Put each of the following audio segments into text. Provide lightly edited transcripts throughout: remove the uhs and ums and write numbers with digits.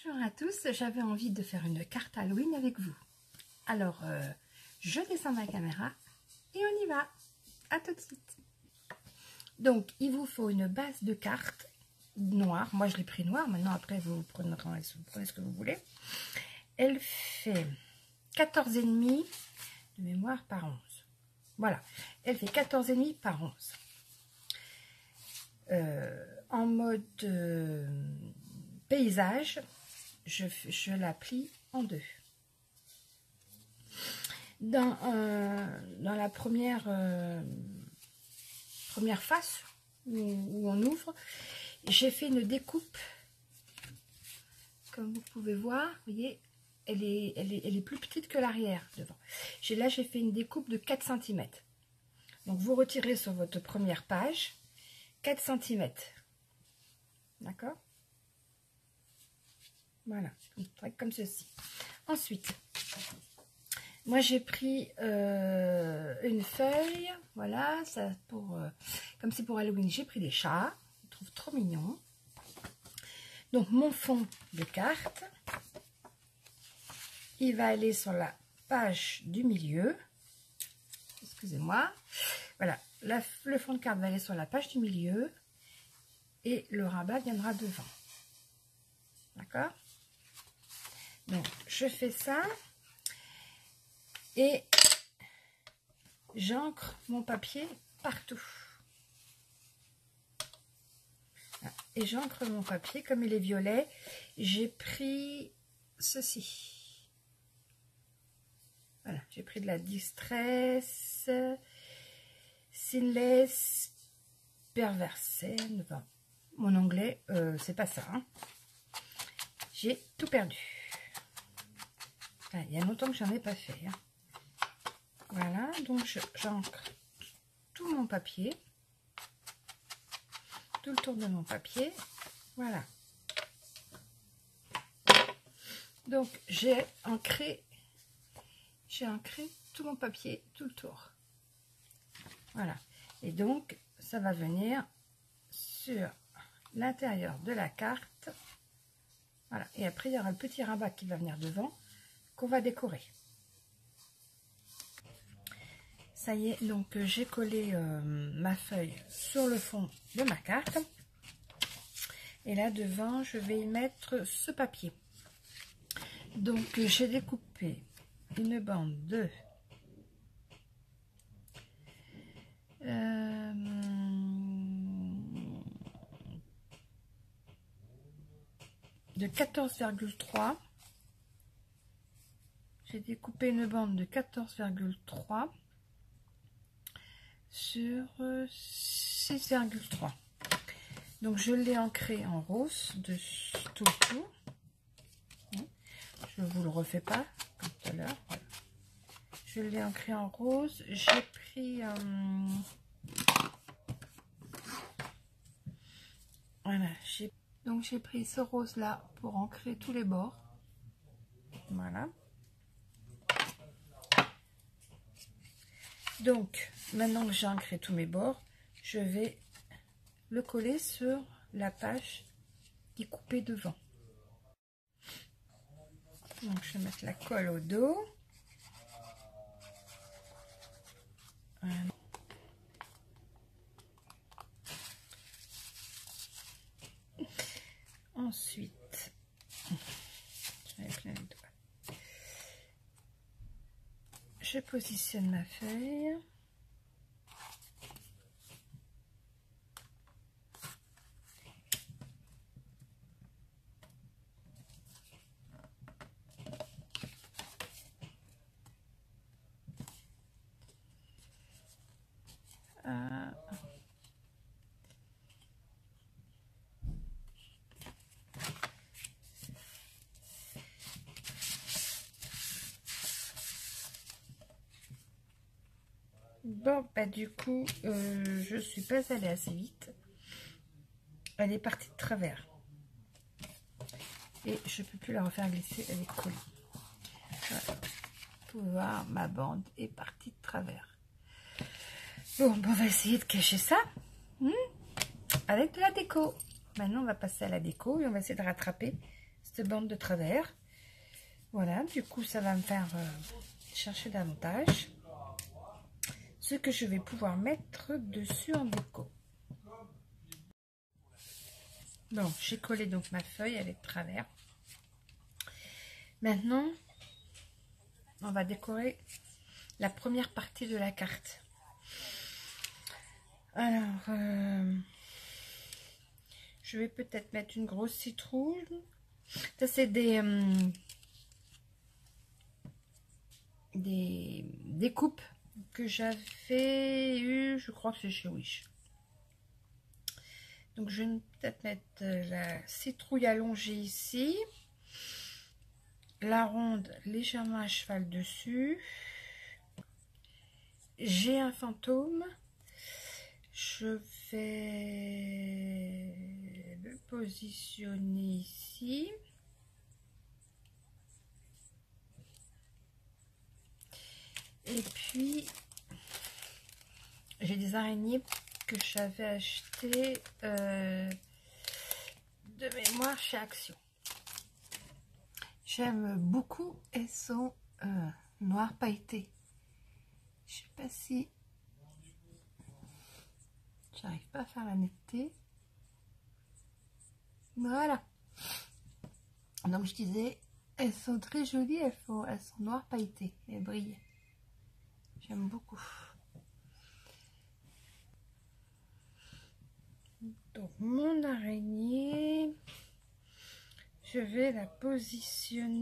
Bonjour à tous, j'avais envie de faire une carte Halloween avec vous. Alors, je descends ma caméra et on y va. À tout de suite. Donc, il vous faut une base de carte noire. Moi, je l'ai pris noire. Maintenant, après, vous prenez ce que vous voulez. Elle fait 14,5 de mémoire par 11. Voilà, elle fait 14,5 par 11. En mode paysage, je la plie en deux. Dans la première face où on ouvre, j'ai fait une découpe. Comme vous pouvez voir, vous voyez, elle est plus petite que l'arrière devant. Là, j'ai fait une découpe de 4 cm. Donc, vous retirez sur votre première page 4 cm. D'accord? Voilà, comme ceci. Ensuite, moi j'ai pris une feuille, voilà, ça comme c'est pour Halloween, j'ai pris des chats, je trouve trop mignon. Donc mon fond de carte, il va aller sur la page du milieu. Excusez-moi. Voilà, le fond de carte va aller sur la page du milieu et le rabat viendra devant. D'accord? Donc, je fais ça et j'ancre mon papier partout. Et j'ancre mon papier, comme il est violet, j'ai pris ceci. Voilà, j'ai pris de la Distress Seamless Perversen. Enfin, mon anglais, c'est pas ça. Hein. J'ai tout perdu. Il y a longtemps que j'en ai pas fait. Hein. Voilà, donc j'encre tout mon papier. Tout le tour de mon papier. Voilà. Donc j'ai ancré tout mon papier, tout le tour. Voilà. Et donc, ça va venir sur l'intérieur de la carte. Voilà. Et après, il y aura le petit rabat qui va venir devant, qu'on va décorer. Ça y est, donc j'ai collé ma feuille sur le fond de ma carte. Et là, devant, je vais y mettre ce papier. Donc, j'ai découpé une bande de 14,3. J'ai découpé une bande de 14,3 sur 6,3. Donc je l'ai ancré en rose de tout le tour. Je ne vous le refais pas comme tout à l'heure. Voilà. Je l'ai ancré en rose. J'ai pris voilà, donc j'ai pris ce rose là pour ancrer tous les bords. Voilà. Donc maintenant que j'ai ancré tous mes bords, je vais le coller sur la page qui est coupée devant. Donc je vais mettre la colle au dos. Voilà. Ensuite, je positionne ma feuille. Bon, bah du coup, je suis pas allée assez vite. Elle est partie de travers. Et je peux plus la refaire glisser, elle est collée. Voilà. Vous pouvez voir, ma bande est partie de travers. Bon, on va essayer de cacher ça avec de la déco. Maintenant, on va passer à la déco et on va essayer de rattraper cette bande de travers. Voilà, du coup ça va me faire chercher davantage ce que je vais pouvoir mettre dessus en déco. Bon, j'ai collé donc ma feuille, elle est de travers. Maintenant, on va décorer la première partie de la carte. Alors, je vais peut-être mettre une grosse citrouille. Ça, c'est des coupes que j'avais eu, je crois que c'est chez Wish. Donc, je vais peut-être mettre la citrouille allongée ici. La ronde légèrement à cheval dessus. J'ai un fantôme. Je vais le positionner ici. Et puis, j'ai des araignées que j'avais achetées de mémoire chez Action. J'aime beaucoup, elles sont noires pailletées. Je sais pas si j'arrive pas à faire la netteté. Voilà. Donc je disais, elles sont très jolies, elles sont noires pailletées, elles brillent. J'aime beaucoup. Donc mon araignée, je vais la positionner,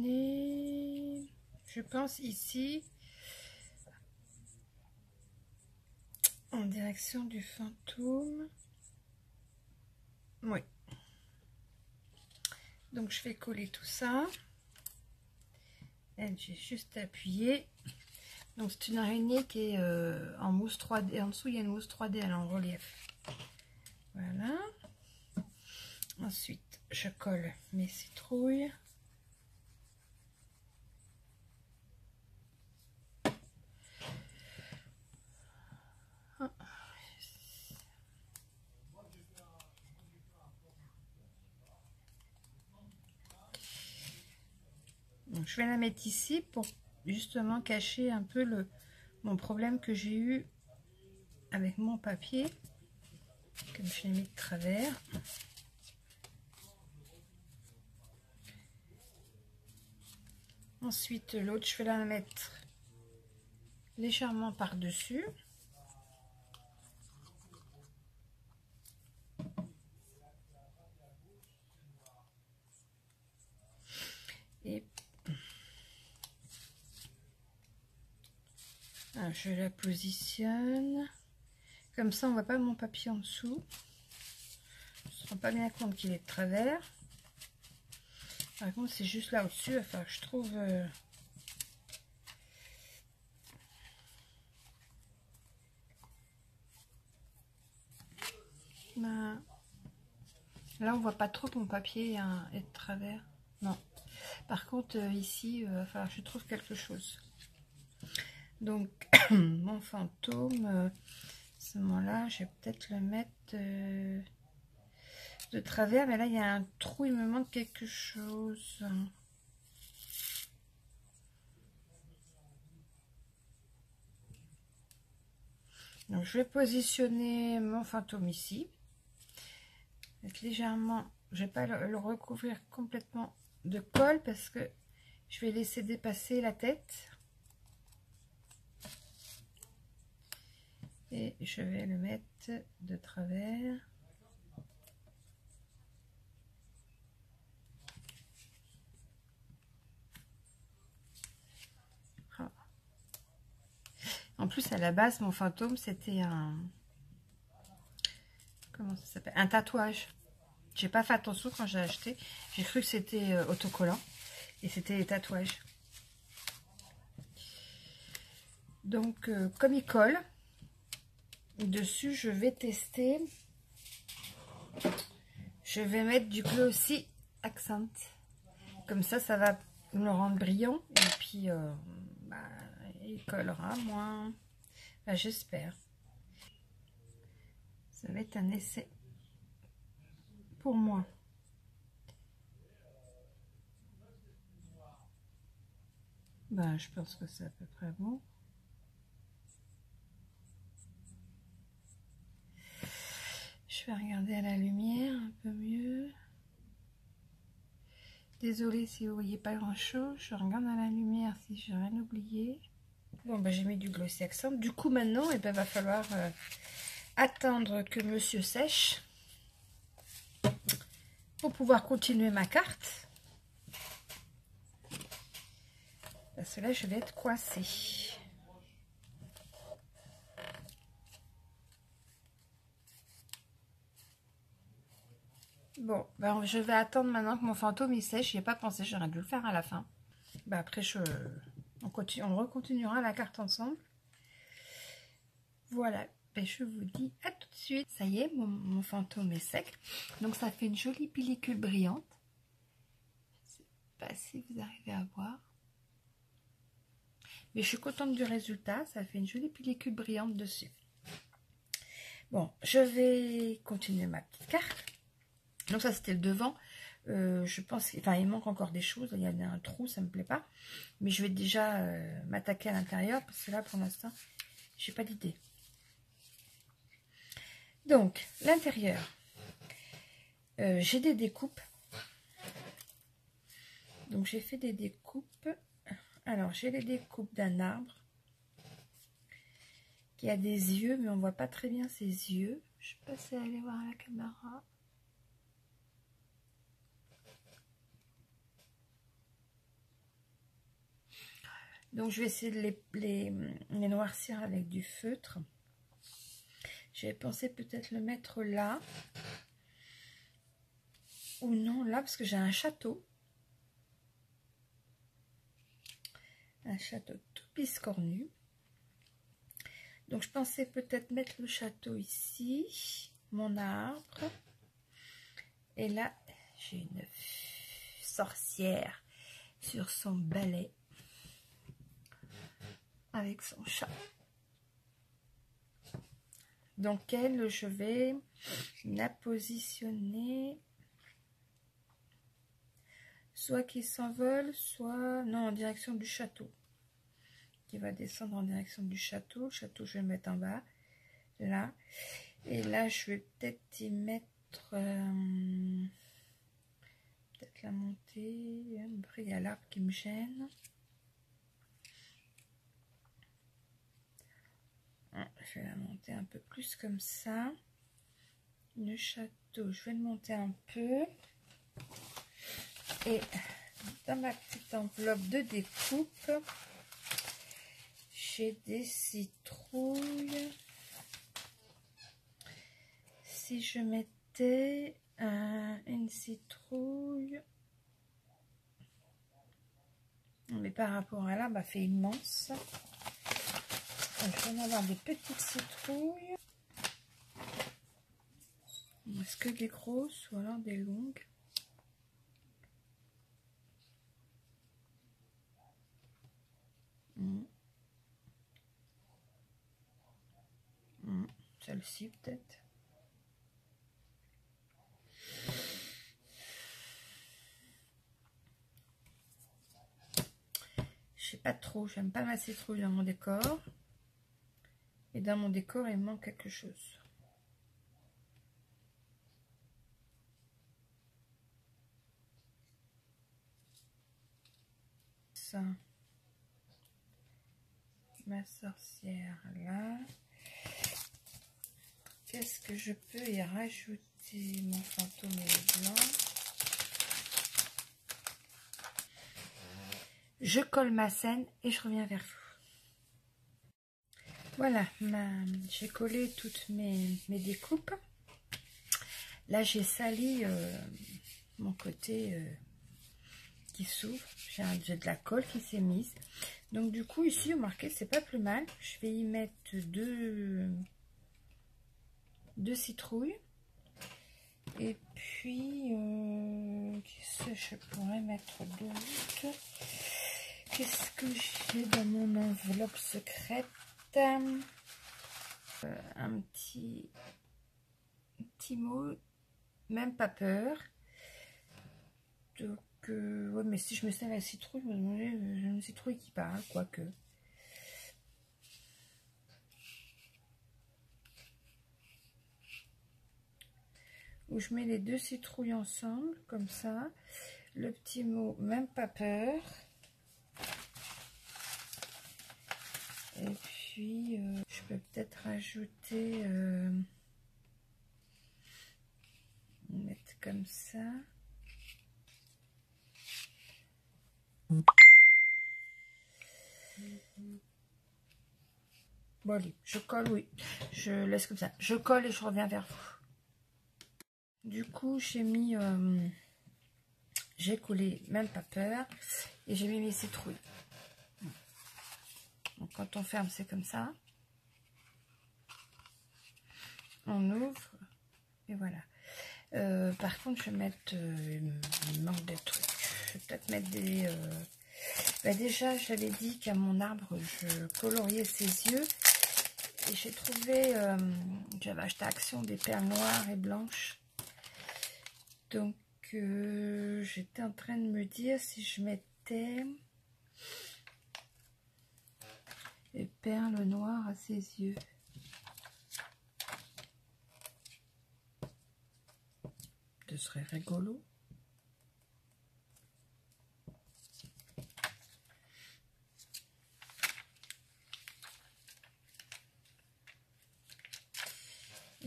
je pense ici, en direction du fantôme. Oui. Donc je vais coller tout ça. Et j'ai juste appuyé. Donc c'est une araignée qui est en mousse 3D. En dessous il y a une mousse 3D, elle est en relief. Voilà. Ensuite je colle mes citrouilles. Donc, je vais la mettre ici pour justement cacher un peu mon problème que j'ai eu avec mon papier, comme je l'ai mis de travers. Ensuite, l'autre, je vais la mettre légèrement par-dessus. Et je la positionne. Comme ça, on ne voit pas mon papier en dessous. On ne se rend pas bien compte qu'il est de travers. Par contre, c'est juste là au-dessus. Il va falloir que je trouve... Là, on voit pas trop que mon papier est de travers. Non. Par contre, ici, il va falloir que je trouve quelque chose. Donc, mon fantôme, à ce moment-là, je vais peut-être le mettre de travers. Mais là, il y a un trou, il me manque quelque chose. Donc, je vais positionner mon fantôme ici. Légèrement, je ne vais pas le recouvrir complètement de colle parce que je vais laisser dépasser la tête. Et je vais le mettre de travers. En plus, à la base, mon fantôme, c'était un... Comment ça s'appelle? Un tatouage. J'ai pas fait attention quand j'ai acheté. J'ai cru que c'était autocollant. Et c'était des tatouages. Donc, comme il colle, dessus, je vais tester. Je vais mettre du Glossy Accent. Comme ça, ça va me le rendre brillant. Et puis, il collera moins. Enfin, j'espère. Ça va être un essai pour moi. Ben, je pense que c'est à peu près bon. Je vais regarder à la lumière un peu mieux. Désolée si vous voyez pas grand chose. Je regarde à la lumière si j'ai rien oublié. Bon, ben, j'ai mis du Glossy Accent. Du coup, maintenant, il va falloir attendre que monsieur sèche pour pouvoir continuer ma carte. Parce que là, je vais être coincée. Bon, ben, je vais attendre maintenant que mon fantôme il sèche. J'y ai pas pensé, j'aurais dû le faire à la fin. Ben, après, on recontinuera la carte ensemble. Voilà, ben, je vous dis à tout de suite. Ça y est, mon fantôme est sec. Donc, ça fait une jolie pellicule brillante. Je sais pas si vous arrivez à voir. Mais je suis contente du résultat. Ça fait une jolie pellicule brillante dessus. Bon, je vais continuer ma petite carte. Donc ça, c'était le devant. Je pense qu'il il manque encore des choses. Il y a un trou, ça me plaît pas. Mais je vais déjà m'attaquer à l'intérieur parce que là, pour l'instant, j'ai pas d'idée. Donc, l'intérieur. J'ai des découpes. Donc, j'ai fait des découpes. Alors, j'ai les découpes d'un arbre qui a des yeux, mais on voit pas très bien ses yeux. Je sais pas si aller voir la caméra. Donc, je vais essayer de les noircir avec du feutre. J'avais pensé peut-être le mettre là. Ou non, là, parce que j'ai un château. Un château tout biscornu. Donc, je pensais peut-être mettre le château ici. Mon arbre. Et là, j'ai une sorcière sur son balai. Avec son chat. Donc, elle, je vais la positionner. Soit qui s'envole, soit... Non, en direction du château. Qui va descendre en direction du château. Le château, je vais le mettre en bas. Là. Et là, je vais peut-être y mettre... peut-être la monter. Après, il y a l'arbre qui me gêne. Je vais la monter un peu plus comme ça. Le château, je vais le monter un peu. Et dans ma petite enveloppe de découpe, j'ai des citrouilles. Si je mettais une citrouille, mais par rapport à là, bah, fait immense. Donc, je vais en avoir des petites citrouilles. Est-ce que des grosses ou alors des longues? Celle-ci peut-être. Je sais pas trop, j'aime pas ma citrouille dans mon décor. Et dans mon décor, il manque quelque chose. Ça. Ma sorcière là. Qu'est-ce que je peux y rajouter? Mon fantôme est blanc. Je colle ma scène et je reviens vers vous. Voilà, j'ai collé toutes mes découpes. Là, j'ai sali mon côté qui s'ouvre. J'ai de la colle qui s'est mise. Donc, du coup, ici, remarquez, c'est pas plus mal. Je vais y mettre deux citrouilles. Et puis, qu'est-ce que je pourrais mettre d'autre? Qu'est-ce que j'ai dans mon enveloppe secrète? Un petit mot, même pas peur. Donc, ouais, mais si je me sers la citrouille, vous me demandez, j'ai une citrouille qui parle, quoique. Où je mets les deux citrouilles ensemble, comme ça. Le petit mot, même pas peur. Et puis, je peux peut-être rajouter, mettre comme ça. Bon, allez, je colle, oui. Je laisse comme ça. Je colle et je reviens vers vous. Du coup, j'ai mis, j'ai collé, même pas peur. Et j'ai mis mes citrouilles. Donc, quand on ferme, c'est comme ça. On ouvre. Et voilà. Par contre, je vais mettre, il manque des trucs. Je vais peut-être mettre des... déjà, j'avais dit qu'à mon arbre, je coloriais ses yeux. Et j'ai trouvé, j'avais acheté à Action des perles noires et blanches. Donc, j'étais en train de me dire si je mettais les perles noires à ses yeux. Ce serait rigolo.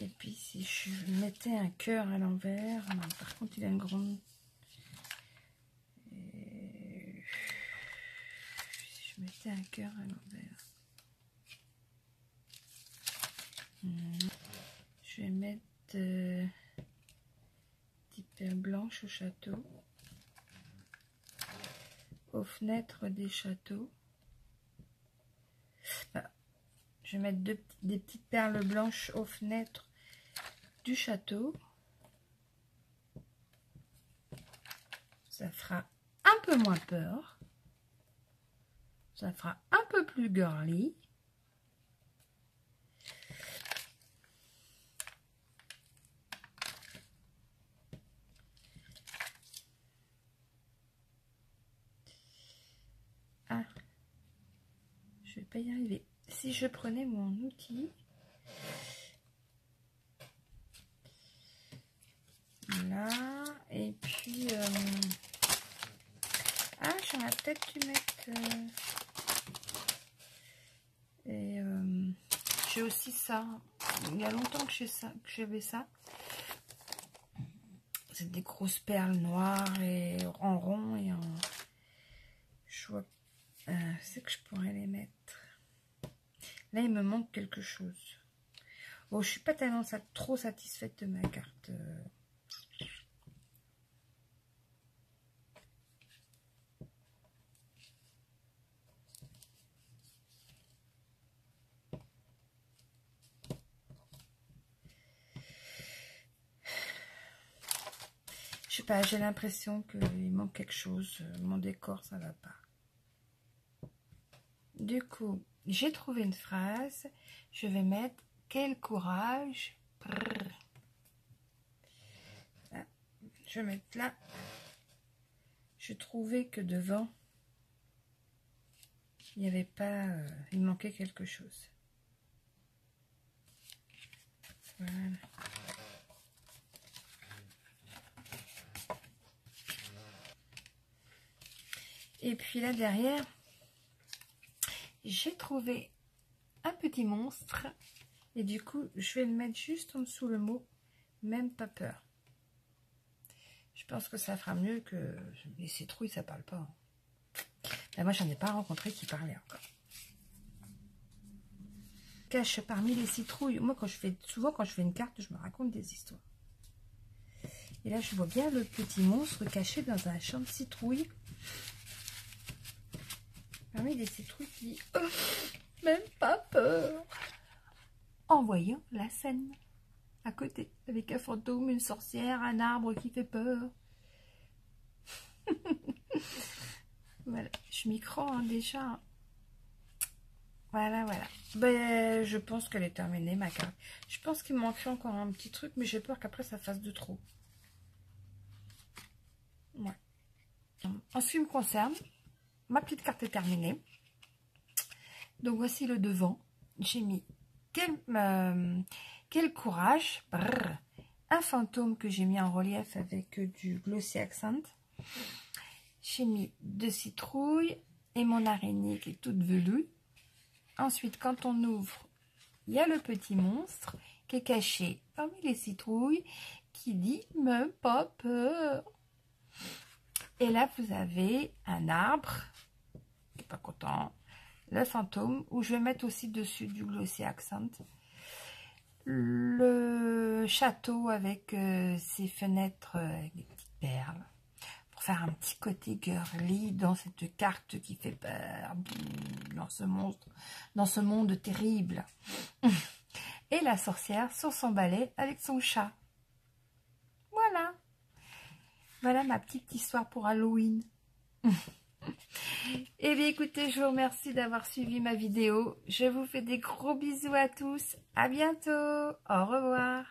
Et puis si je mettais un cœur à l'envers, par contre il a une grande... Et... Si je mettais un cœur à l'envers. Je vais mettre des perles blanches au château. Aux fenêtres des châteaux. Je vais mettre des petites perles blanches aux fenêtres du château. Ça fera un peu moins peur. Ça fera un peu plus girly. Ah, je vais pas y arriver. Si je prenais mon outil, là, et puis, ah, j'aurais peut-être dû mettre, j'ai aussi ça, il y a longtemps que j'avais ça, c'est des grosses perles noires et en rond et en, je vois, c'est que je pourrais les mettre. Là, il me manque quelque chose. Bon, je suis pas tellement trop satisfaite de ma carte. Je sais pas, j'ai l'impression qu'il manque quelque chose. Mon décor, ça va pas. Du coup, j'ai trouvé une phrase. Je vais mettre « Quel courage !» Là, je vais mettre là. Je trouvais que devant, il n'y avait pas... il manquait quelque chose. Voilà. Et puis là, derrière, j'ai trouvé un petit monstre. Et du coup, je vais le mettre juste en dessous le mot « Même pas peur ». Je pense que ça fera mieux que les citrouilles, ça parle pas. Là, moi, j'en ai pas rencontré qui parlait encore. Cache parmi les citrouilles. Moi, souvent, quand je fais une carte, je me raconte des histoires. Et là, je vois bien le petit monstre caché dans un champ de citrouilles. Parmi les citrouilles qui dit oh, « Même pas peur !» en voyant la scène à côté, avec un fantôme, une sorcière, un arbre qui fait peur. Voilà, je m'y crois hein, déjà. Voilà, voilà. Ben, je pense qu'elle est terminée, ma carte. Je pense qu'il me manquerait encore un petit truc, mais j'ai peur qu'après ça fasse de trop. Ouais. En ce qui me concerne, ma petite carte est terminée. Donc voici le devant. J'ai mis quel courage. Brrr. Un fantôme que j'ai mis en relief avec du Glossy Accent. J'ai mis 2 citrouilles et mon araignée qui est toute velue. Ensuite, quand on ouvre, il y a le petit monstre qui est caché parmi les citrouilles qui dit « me pas peur ». Et là, vous avez un arbre, qui n'est pas content, le fantôme, où je vais mettre aussi dessus du Glossy Accent. Le château avec ses fenêtres avec des petites perles. Pour faire un petit côté girly dans cette carte qui fait peur, dans ce monstre, dans ce monde terrible. Et la sorcière sur son balai avec son chat. Voilà. Voilà ma petite histoire pour Halloween. Eh bien écoutez, je vous remercie d'avoir suivi ma vidéo. Je vous fais des gros bisous à tous. À bientôt. Au revoir.